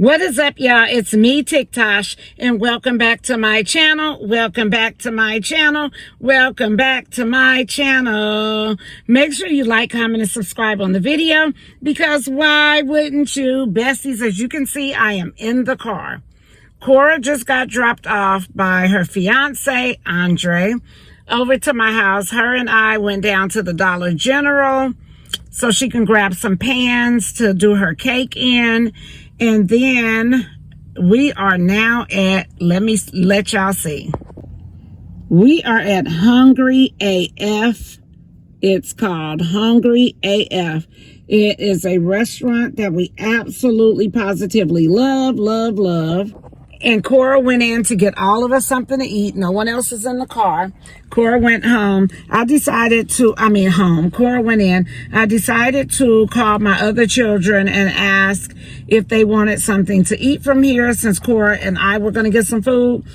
What is up, y'all? It's me, TikToshh, and welcome back to my channel. Welcome back to my channel. Welcome back to my channel. Make sure you like, comment, and subscribe on the video, because why wouldn't you? Besties, as you can see, I am in the car. Cora just got dropped off by her fiance, Andre, over to my house. Her and I went down to the Dollar General so she can grab some pans to do her cake in. And then we are now at, let me let y'all see. We are at Hungry AF. It's called Hungry AF. It is a restaurant that we absolutely positively love, love, love. And Cora went in to get all of us something to eat. No one else is in the car. Cora went home. Cora went in. I decided to call my other children and ask if they wanted something to eat from here, since Cora and I were going to get some food.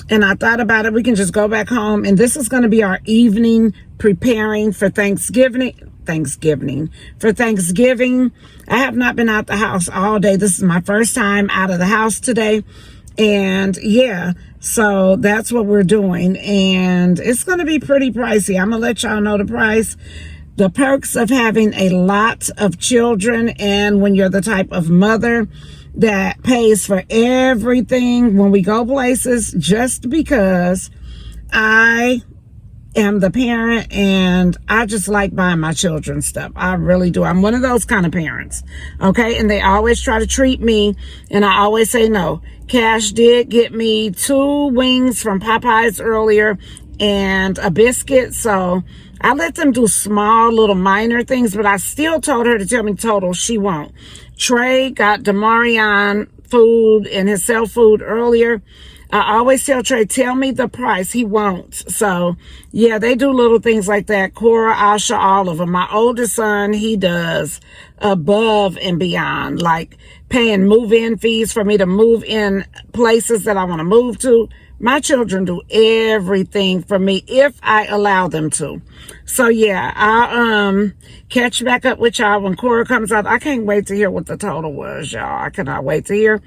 And I thought about it. We can just go back home. And this is going to be our evening preparing for Thanksgiving. For Thanksgiving. I have not been out the house all day. This is my first time out of the house today. And yeah, so that's what we're doing. And it's going to be pretty pricey. I'm going to let y'all know the price. The perks of having a lot of children, and when you're the type of mother that pays for everything when we go places, just because I am the parent and I just like buying my children stuff. I really do. I'm one of those kind of parents. Okay. And they always try to treat me, and I always say no. Cash did get me 2 wings from Popeyes earlier and a biscuit. So I let them do small little minor things, but I still told her to tell me total. She won't. Trey got Demarion food and his cell food earlier. I always tell Trey, tell me the price. He won't. So, yeah, they do little things like that. Cora, Asha, all of them. My oldest son, he does above and beyond, like paying move-in fees for me to move in places that I want to move to. My children do everything for me if I allow them to. So, yeah, I'll catch back up with y'all when Cora comes out. I can't wait to hear what the total was, y'all. I cannot wait to hear.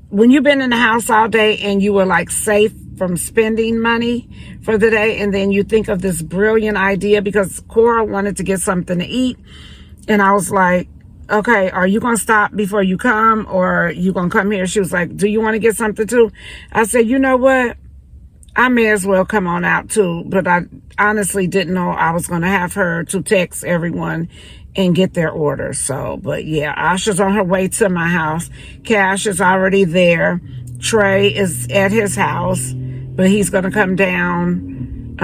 When you've been in the house all day and you were like safe from spending money for the day, and then you think of this brilliant idea, because Cora wanted to get something to eat, and I was like, okay, are you going to stop before you come, or are you going to come here? She was like, do you want to get something too? I said, you know what? I may as well come on out too. But I honestly didn't know I was going to have her to text everyone and get their orders. So, but yeah, Asha's on her way to my house. Cash is already there. Trey is at his house, but he's going to come down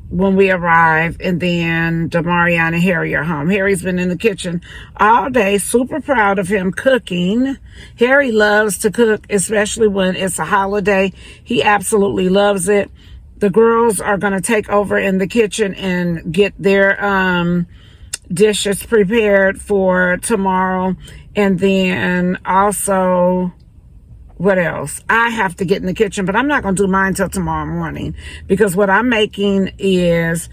when we arrive. And then Demarion and Harry are home. Harry's been in the kitchen all day. Super proud of him cooking. Harry loves to cook, especially when it's a holiday. He absolutely loves it. The girls are going to take over in the kitchen and get their dishes prepared for tomorrow. And then also, what else? I have to get in the kitchen, but I'm not going to do mine till tomorrow morning, because what I'm making is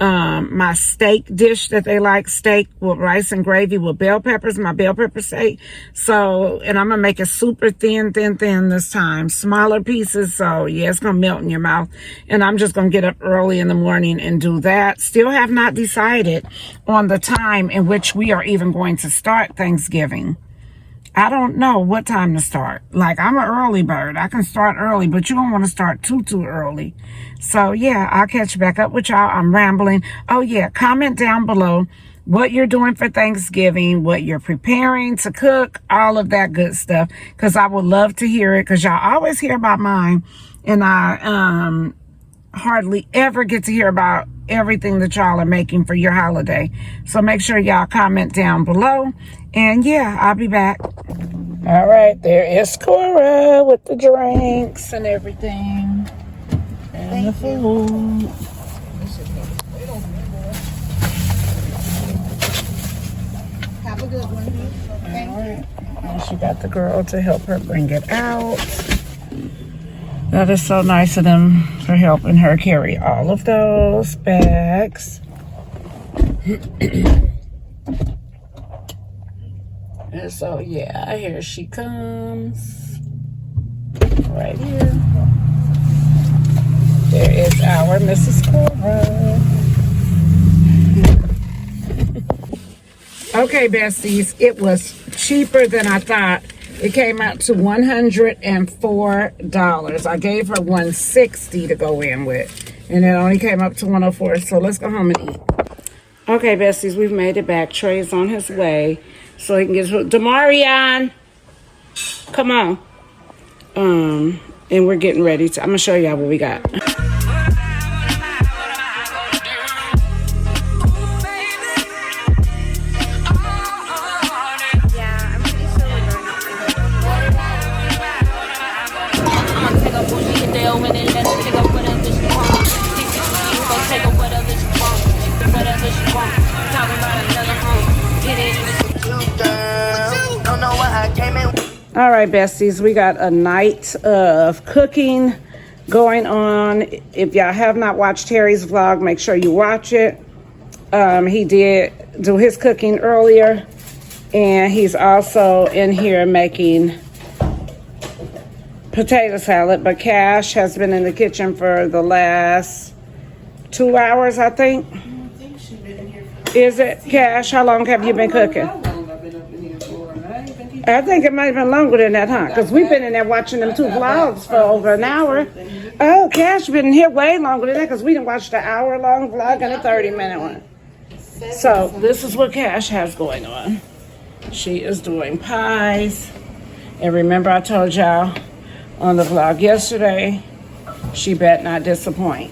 my steak dish that they like, steak with rice and gravy with bell peppers, my bell pepper steak. So, and I'm going to make it super thin this time, smaller pieces. So yeah, it's going to melt in your mouth. And I'm just going to get up early in the morning and do that. Still have not decided on the time in which we are even going to start Thanksgiving. I don't know what time to start. Like, I'm an early bird. I can start early, but you don't want to start too early. So, yeah, I'll catch back up with y'all. I'm rambling. Oh, yeah, comment down below what you're doing for Thanksgiving, what you're preparing to cook, all of that good stuff, because I would love to hear it, because y'all always hear about mine, and I hardly ever get to hear about everything that y'all are making for your holiday. So make sure y'all comment down below. And yeah, I'll be back. All right, there is Cora with the drinks and everything. And the food. Have a good one. Thank you. And she got the girl to help her bring it out. That is so nice of them for helping her carry all of those bags. And so, yeah, here she comes. Right here. There is our Mrs. Cora. Okay, besties, it was cheaper than I thought. It came out to $104. I gave her $160 to go in with, and it only came up to $104. So let's go home and eat. Okay, besties, we've made it back. Trey's on his way, so he can get his Demarion. Come on. And we're getting ready to. I'm gonna show y'all what we got. All right, besties, we got a night of cooking going on. If y'all have not watched Terry's vlog, make sure you watch it. He did do his cooking earlier, and he's also in here making potato salad. But Cash has been in the kitchen for the last 2 hours, I think. I think she's been in here for Is it, Cash? How long have you been cooking? I think it might have been longer than that, huh? Because we've been in there watching them 2 vlogs for over an hour. Oh, Cash been in here way longer than that because we didn't watch the hour-long vlog and a 30-minute one. So this is what Cash has going on. She is doing pies. And remember I told y'all on the vlog yesterday, she bet not disappoint.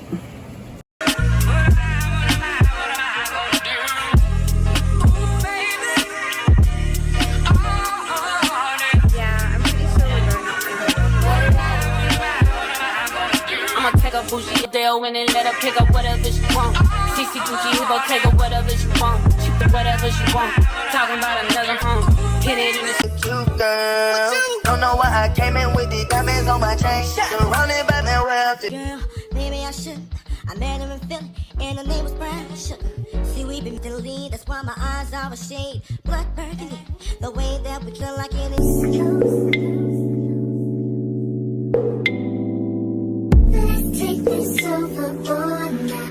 And then let her pick up whatever she want. CC Gucci, who gon' take her whatever she want. She do whatever she want. Talking about another home. Hit it in the cute girl. Don't know why I came in with the diamonds on my chain. Surrounded by my wealth. Girl, maybe I should. I met her in Philly, and her name was Brian. See, we been to the lead, that's why my eyes are a shade. Blood burgundy, the way that we feel like it is. Take this overboard now.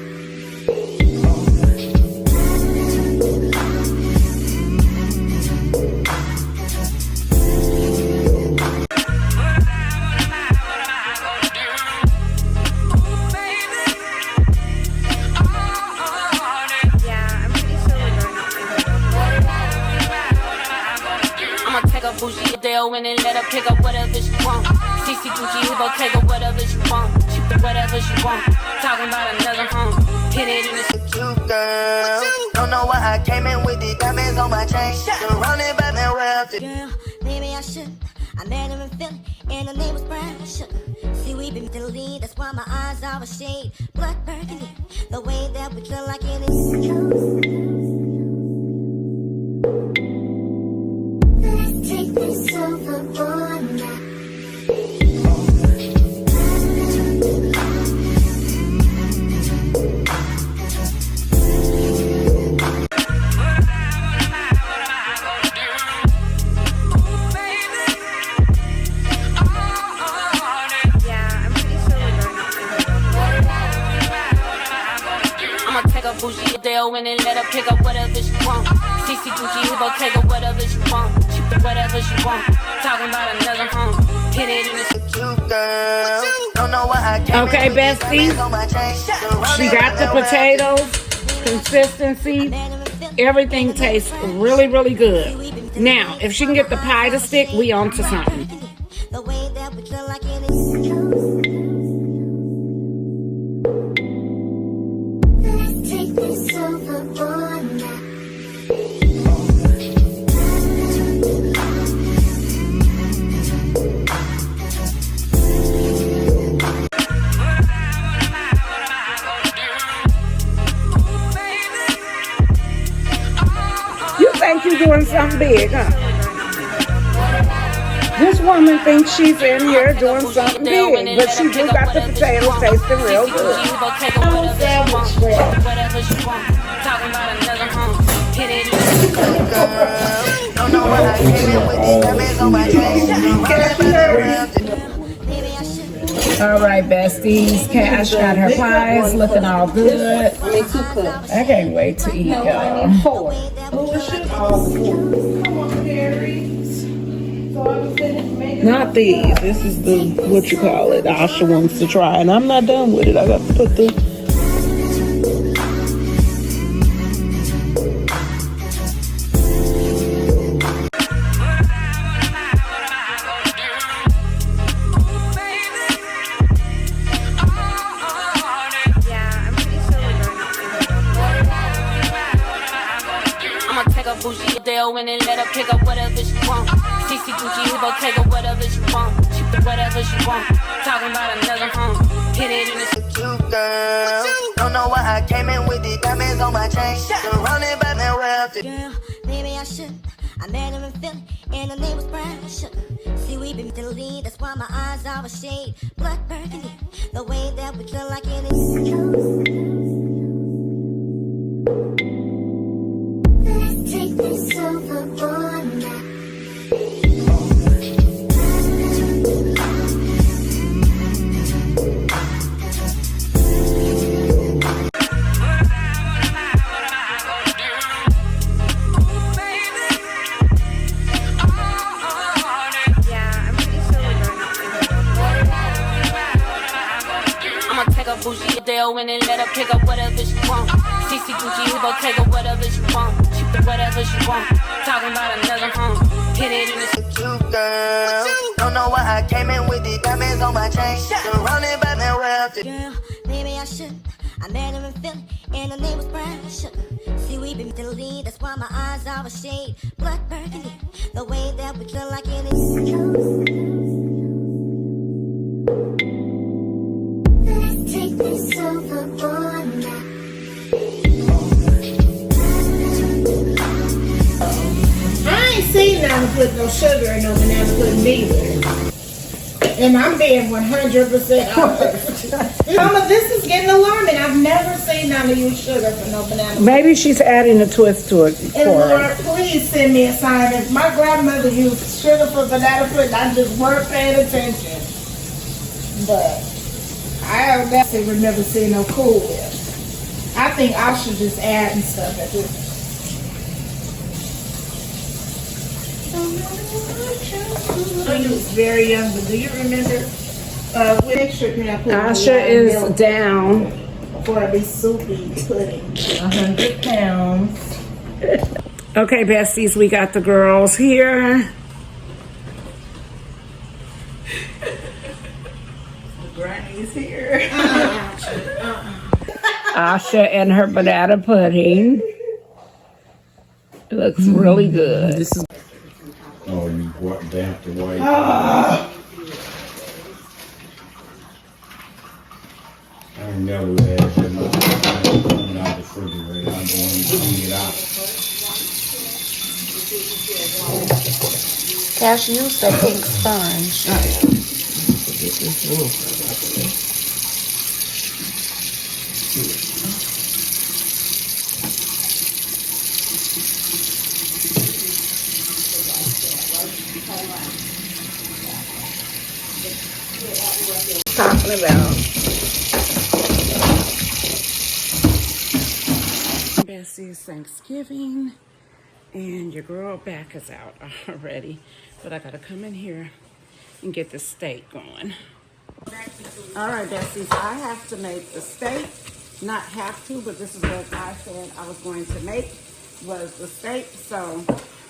Bougie Adele and then let her pick up whatever she want. CC Gucci, who gon' take her whatever she want. She do whatever she want. Talking about another home. Hit it in the cute girl. Don't know why I came in with the diamonds on my chain. Surrounded by my wealth. Girl, maybe I should. I met her in Philly, and her name was Brian. See, we been to the lead, that's why my eyes are a shade. Blood burgundy, the way that we feel like it is. Take this overboard now. Bougie Adele and then let her pick up whatever she want. CC Gucci, who gon' take her whatever she want. She do whatever she want. Talking about another home. Hit it in the cute girl. Don't know why I came. Okay, bestie. She got the potatoes, consistency. Everything tastes really, really good. Now, if she can get the pie to stick, we on to something. The way that we feel like it is. You think you're doing something big, huh? This woman thinks she's in here doing something big, but she do got the potatoes tasting real good. Don't know what I came in with these diamonds on my chain. All right, besties. Cash got her pies, looking all good. I can't wait to eat, y'all. Not these. This is the, what you call it, Asha wants to try. And I'm not done with it. I got to put the... Bougie Dale and let her pick up whatever she want. CC Gucci Hippo take up whatever she want. She put whatever she want. Talking about another home. Hit it in the cute girl. Don't know why I came in with the diamonds on my chain. Surrounded by that wealth. Girl, maybe I should. I met her in Philly, and her name was Brian. See, we've been to the lead, that's why my eyes are a shade. Blood burgundy, the way that we kill like it is. Take this overboard now. Bougie Dale and let her pick up whatever she want. CC Gucci Hippo take up whatever she want. She put whatever she want. Talking about another home. Hit it in the cute girl. Don't know why I came in with the diamonds on my chain. Surrounded by that wealth. Girl, maybe I should. I met her in Philly, and her name was Brian. See, we've been to the lead, that's why my eyes are a shade. Blood burgundy, the way that we kill like it is. Take this overboard now. I ain't seen them put no sugar in no banana pudding neither. And I'm being 100% honest. Mama, this is getting alarming. I've never seen none of you sugar for no banana pudding. Maybe she's adding a twist to it And for Lord, her. please send me a sign. If my grandmother used sugar for banana pudding, I just weren't paying attention. But I definitely remember seeing no Cool Whip. I think I should just add and stuff at this. When you was very young, but do you remember what picture can I put on Asha the is milk down. for a big soupy pudding? 100 pounds. Okay, besties, we got the girls here. Granny's here. Asha and her banana pudding. It looks really good. This is Oh, you what? They have to wait. I never had that much coming out of the refrigerator. I'm going to clean it out. Cash, use the pink sponge. Talking about Bessie's Thanksgiving, and your girl back is out already, but I gotta come in here and get the steak going. All right, Bessies, I have to make the steak. Not have to, but this is what I said I was going to make, was the steak. So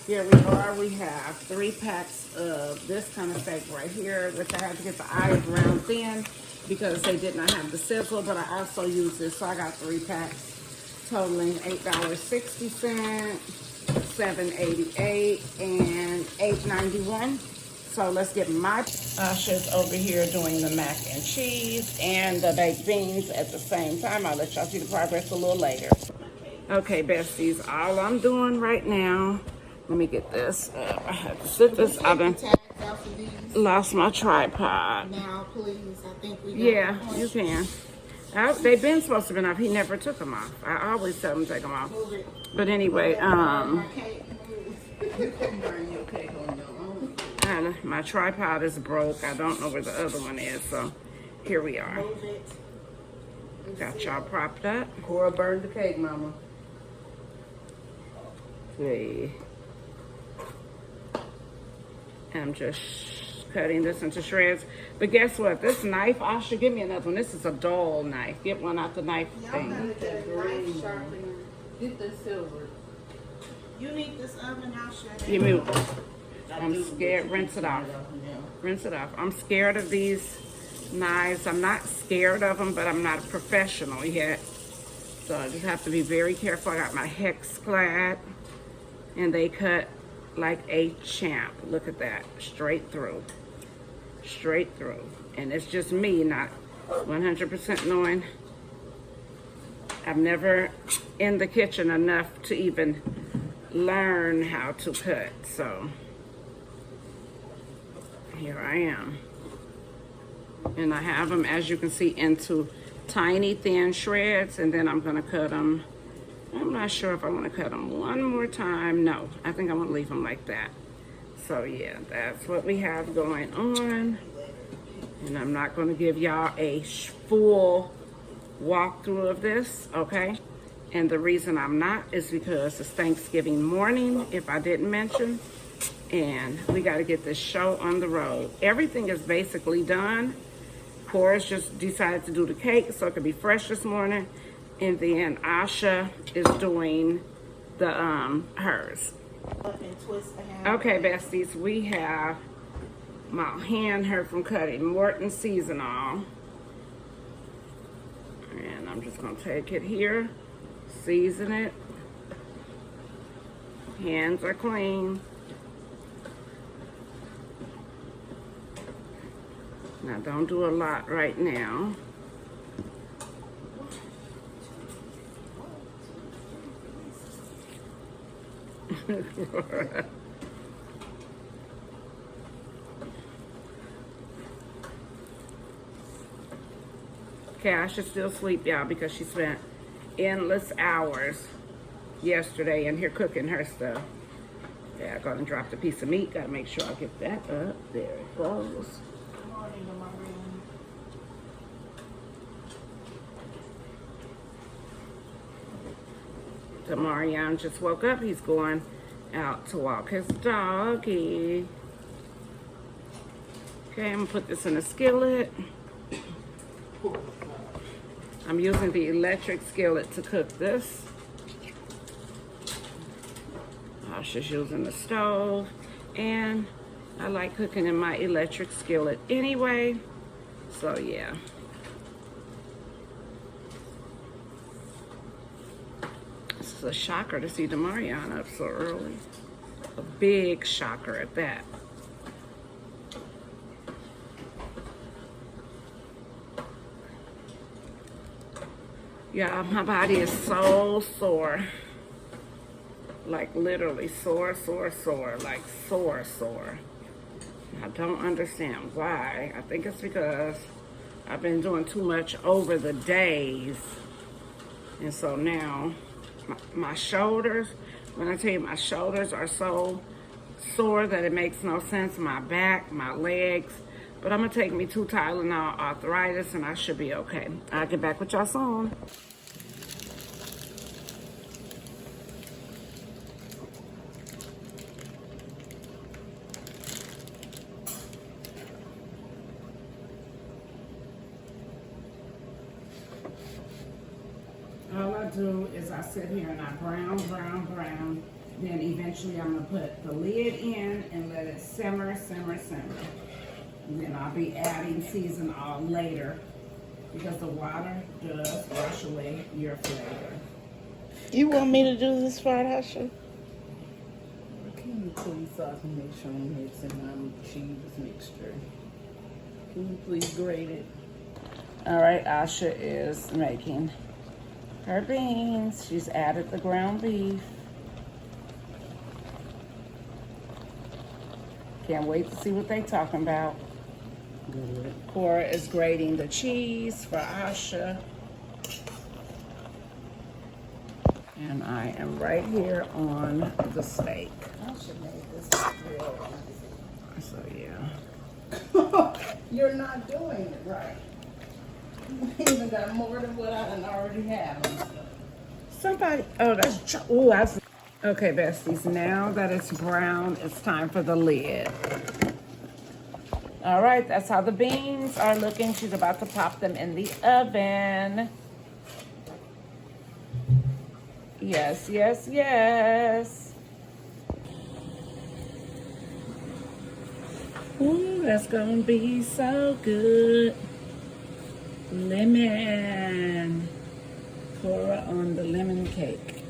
here we are. We have 3 packs of this kind of steak right here, which I had to get the eyes round thin because they did not have the sizzle, but I also used this. So I got 3 packs totaling $8.60, $7.88, and $8.91. So let's get my Asha's over here doing the mac and cheese and the baked beans at the same time. I'll let y'all see the progress a little later. Okay, besties, all I'm doing right now, let me get this up. I have to sit this up and lost my tripod. Now, please, I think we Yeah, you can. They've been supposed to be off. He never took them off. I always tell him to take them off. But anyway, You can burn your cake on your own. And my tripod is broke. I don't know where the other one is, so here we are. Got y'all propped up. Cora burned the cake, Mama. See. I'm just cutting this into shreds. But guess what? This knife, I should give me another one. This is a dull knife. Get one out the knife thing. Get the silver. You need this oven, I'll shut it. Give me. I'm scared. Rinse it off. Rinse it off. I'm scared of these knives. I'm not scared of them, but I'm not a professional yet. So I just have to be very careful. I got my hex clad, and they cut like a champ. Look at that. Straight through. Straight through. And it's just me not 100% knowing. I'm never in the kitchen enough to even learn how to cut. So here I am. And I have them, as you can see, into tiny thin shreds, and then I'm gonna cut them. I'm not sure if I want to cut them one more time. No, I think I want to leave them like that. So yeah, that's what we have going on. And I'm not going to give y'all a full walkthrough of this, okay? And the reason I'm not is because it's Thanksgiving morning, if I didn't mention. And we got to get this show on the road. Everything is basically done. Cora's just decided to do the cake so it could be fresh this morning. And then Asha is doing the hers. Okay, besties, we have my hand hurt from cutting Morton seasonal. And I'm just gonna take it here, season it. Hands are clean. Now don't do a lot right now. Cash is still asleep, y'all, because she spent endless hours yesterday in here cooking her stuff. Yeah, I gotta drop the piece of meat. Gotta make sure I get that up. There it goes. Tamarian just woke up. He's going out to walk his doggy. Okay, I'm gonna put this in a skillet. I'm using the electric skillet to cook this. I was just using the stove, and I like cooking in my electric skillet anyway, so yeah. This is a shocker to see Demarion up so early. A big shocker at that. Yeah, my body is so sore. Like literally sore, like sore. I don't understand why. I think it's because I've been doing too much over the days. And so now my shoulders, when I tell you my shoulders are so sore that it makes no sense. My back, my legs. But I'm gonna take me 2 Tylenol arthritis and I should be okay. I'll get back with y'all soon. All I do is I sit here and I brown. Then eventually I'm gonna put the lid in and let it simmer. And then I'll be adding season all later because the water does wash away your flavor. You want me to do this part, Husha? Can you please sauce and make sure I'm mixing my cheese mixture? Can you please grate it? All right, Asha is making her beans. She's added the ground beef. Can't wait to see what they talking about. Good. Cora is grating the cheese for Asha. And I am right here on the steak. should make this real So yeah. easy. You're not doing it right. You even got more than what I already have. Somebody, oh, that's, oh, that's, okay, besties, now that it's brown, it's time for the lid. All right, that's how the beans are looking. She's about to pop them in the oven. Yes, yes, yes. Ooh, that's gonna be so good. Lemon. Cora on the lemon cake.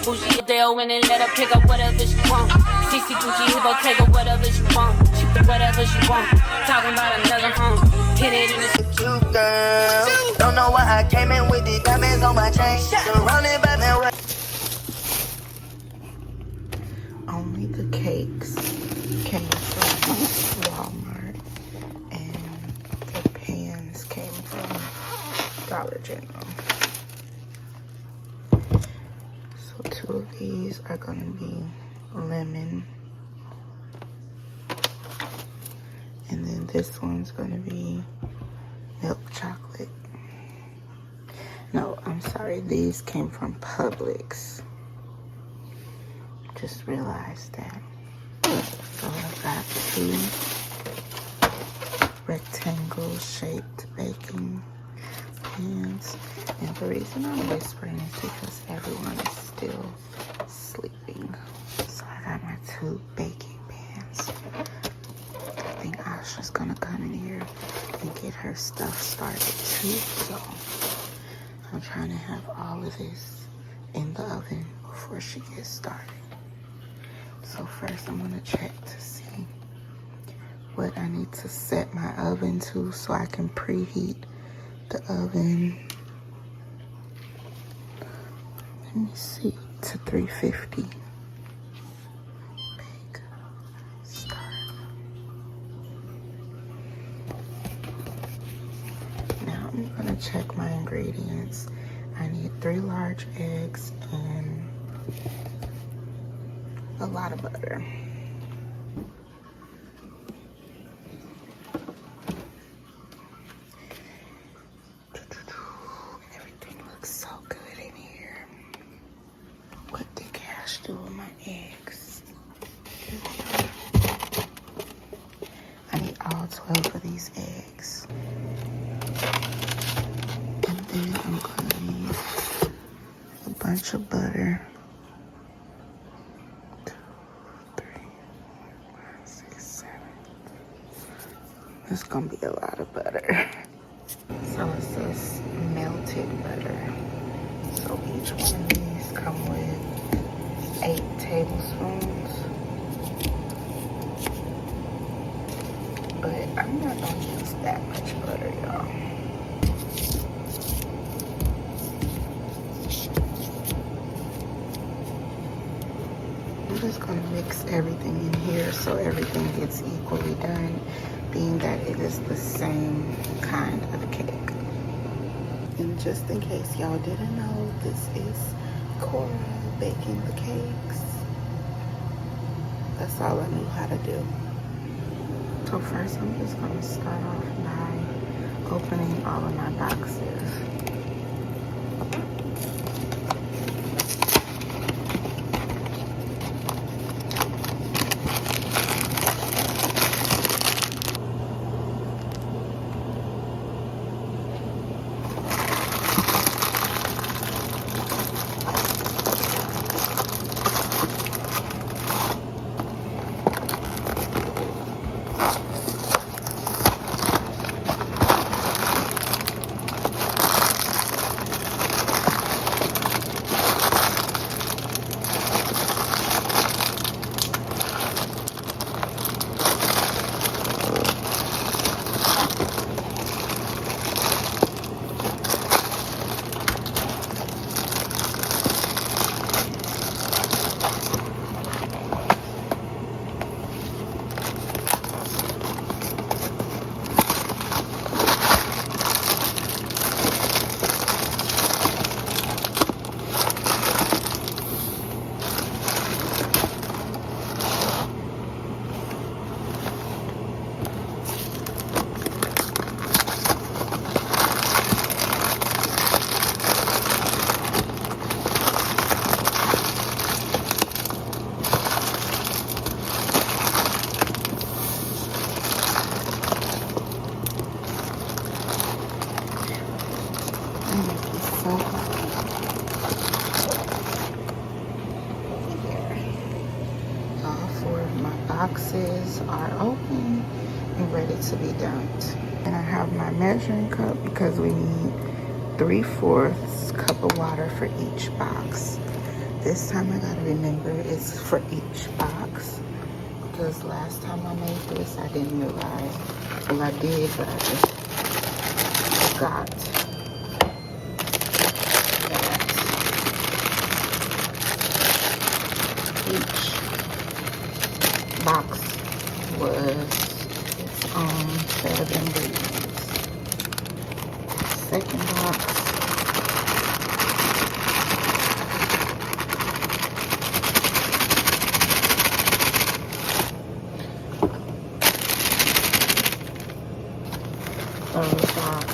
Bougie Dale and let her pick up whatever she want. CC Gucci Hippo take up whatever she want. She put whatever she want. Talking about another home. Hit it in the cute girl. Don't know why I came in with the diamonds on my chain. Surrounded by that. Only the cakes came from Walmart, and the pans came from Dollar General. Two of these are gonna be lemon, and then this one's gonna be milk chocolate. No, I'm sorry, these came from Publix. Just realized that. So I've got two rectangle shaped baking pans, and the reason I'm whispering is because everyone is still sleeping. So I got my two baking pans. I think Asha's gonna come in here and get her stuff started too. So I'm trying to have all of this in the oven before she gets started. So first I'm gonna check to see what I need to set my oven to so I can preheat the oven. Let me see, to 350. Bake, start. Now I'm gonna check my ingredients. I need 3 large eggs and a lot of butter. Everything looks so good in here. What did Cash do with my eggs? I need all 12 of these eggs. And then I'm gonna need a bunch of butter. 2, 3, 4, 6, 7. It's gonna be a lot of butter. So it says melted butter. So each one of these come with 8 tablespoons. But I'm not gonna use that much butter, y'all. I'm just gonna mix everything in here so everything gets equally done, being that it is the same kind of cake. And just in case y'all didn't know, this is Cora baking the cakes. That's all I knew how to do. So first I'm just gonna start off by opening all of my boxes. ready to be dumped. And I have my measuring cup because we need 3/4 cup of water for each box. This time I gotta remember it's for each box, because last time I made this I didn't realize. Well, I did, but I just forgot that each box was its own set of ingredients. Second box, third box,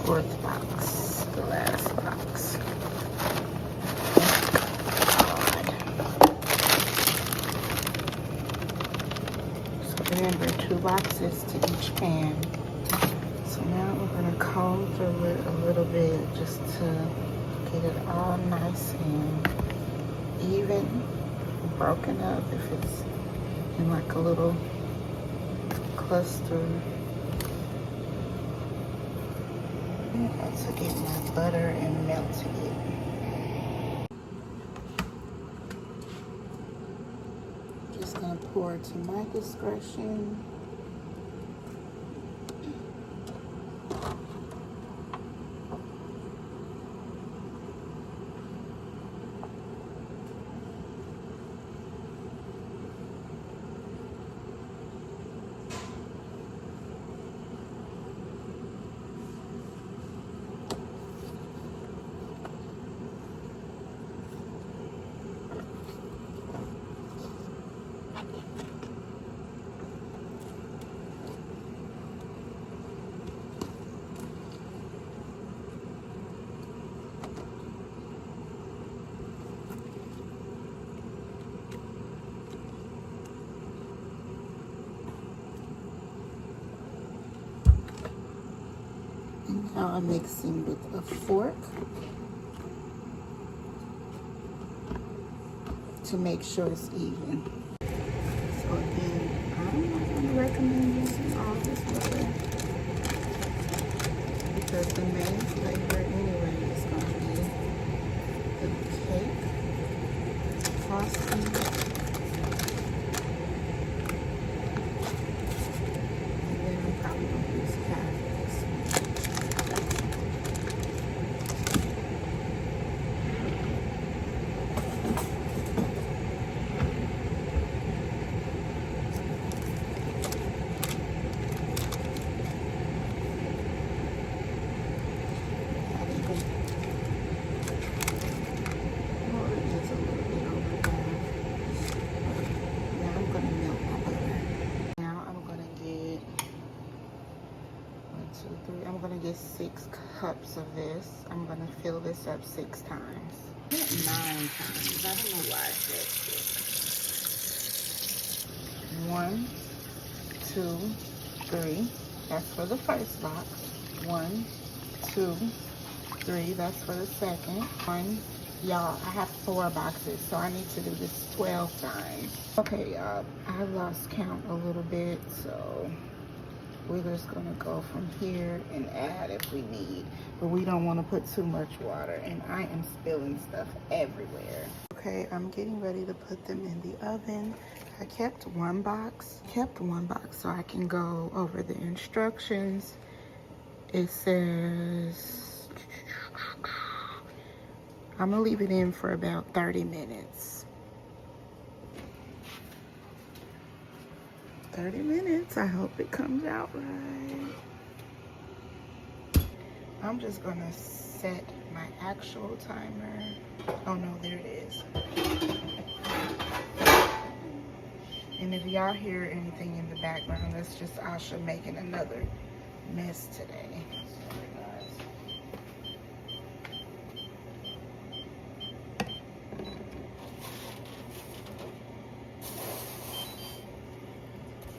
fourth box, the last box. So remember, 2 boxes to each pan. So now we're gonna comb through it a little bit just to get it all nice and even, broken up if it's in like a little cluster. To get my butter and melting it. Just gonna pour to my discretion. Now I'm mixing with a fork to make sure it's even. So again, I'm not going to recommend using all this butter because the main flavor anyway is going to be the cake frosting. And then I'm probably going to use half of this. I'm gonna get 6 cups of this. I'm gonna fill this up 6 times. 9 times. I don't know why I said 6. 1, 2, 3. That's for the first box. 1, 2, 3. That's for the second. 1. Y'all, I have 4 boxes, so I need to do this 12 times. Okay, y'all, I lost count a little bit, so we're just gonna go from here and add if we need, but we don't want to put too much water, and I am spilling stuff everywhere. Okay, I'm getting ready to put them in the oven. I kept one box so I can go over the instructions. It says I'm gonna leave it in for about 30 minutes. 30 minutes. I hope it comes out right. I'm just gonna set my actual timer. Oh no, there it is. And if y'all hear anything in the background, that's just Asha making another mess today. Sorry, guys.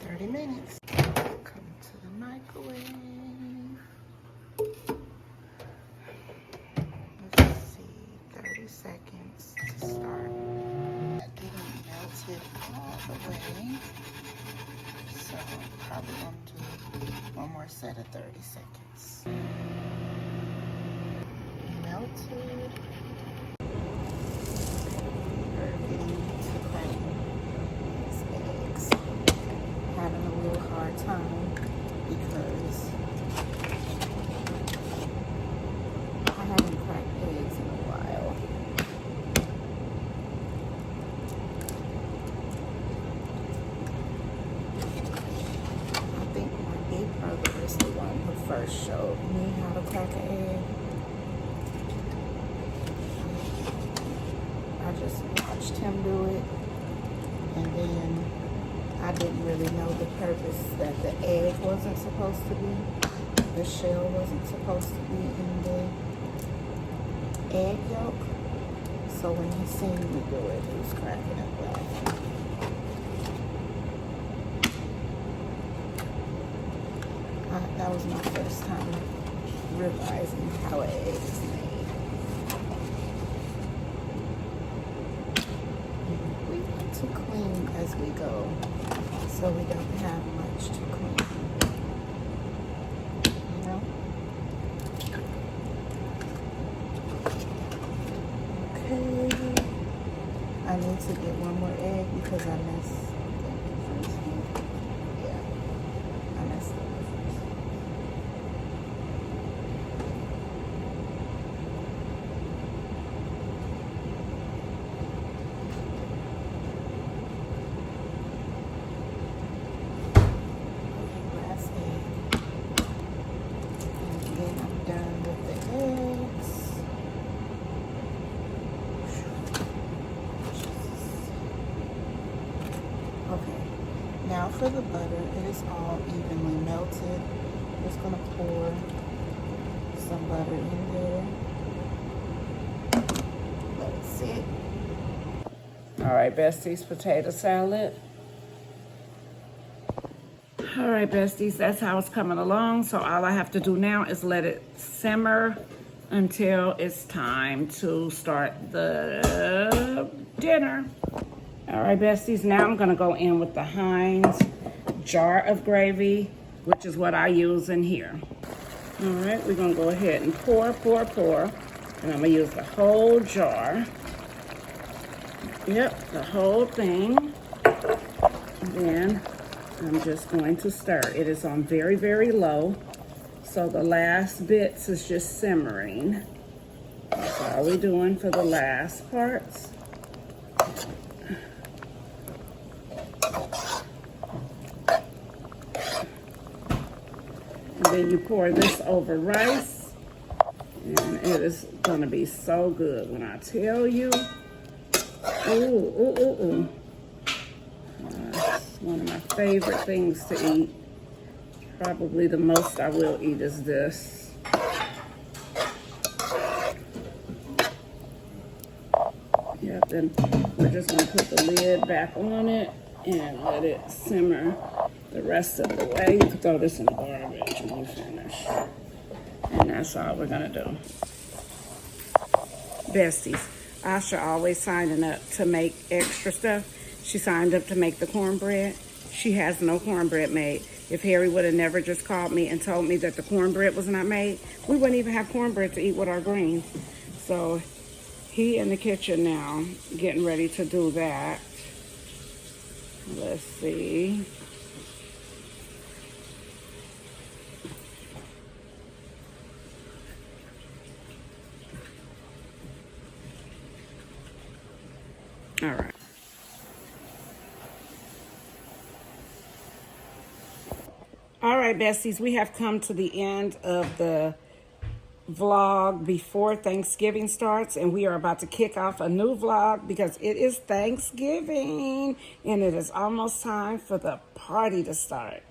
30 minutes. Come to the microwave. way. So probably gonna do one more set of 30 seconds. Melted. Eggs. Having a little hard time because I haven't cracked eggs in a while. I think my big brother is the one who first showed me how to crack an egg. I just watched him do it, and then I didn't really know the purpose that the egg wasn't supposed to be, the shell wasn't supposed to be in the egg yolk. So when he seen me do it, he was cracking up laughing. That was my first time realizing how an egg is made. We want to clean as we go, so we don't have much to clean. You know? Okay. I need to get one more egg because I missed the first one. Yeah, I messed up the first one. Last egg. And then I'm done with the eggs. Okay, now for the butter, it is all evenly melted. Just gonna pour some butter in there. Let it sit. All right, besties, potato salad. All right, besties, that's how it's coming along. So all I have to do now is let it simmer until it's time to start the dinner. All right, besties, now I'm gonna go in with the Heinz jar of gravy, which is what I use in here. All right, we're gonna go ahead and pour. And I'm gonna use the whole jar. Yep, the whole thing. And then I'm just going to stir. It is on very, very low. So the last bits is just simmering. That's all we're doing for the last parts. And then you pour this over rice. And it is gonna be so good when I tell you. Ooh. It's one of my favorite things to eat. Probably the most I will eat is this. Yep, then we're just gonna put the lid back on it and let it simmer the rest of the way. You can throw this in the garbage when you finish. And that's all we're gonna do. Besties, Asha always signing up to make extra stuff. She signed up to make the cornbread. She has no cornbread made. If Harry would have never just called me and told me that the cornbread was not made, we wouldn't even have cornbread to eat with our greens. So he in the kitchen now, getting ready to do that. Let's see. All right. All right, besties, we have come to the end of the vlog before Thanksgiving starts, and we are about to kick off a new vlog because it is Thanksgiving and it is almost time for the party to start.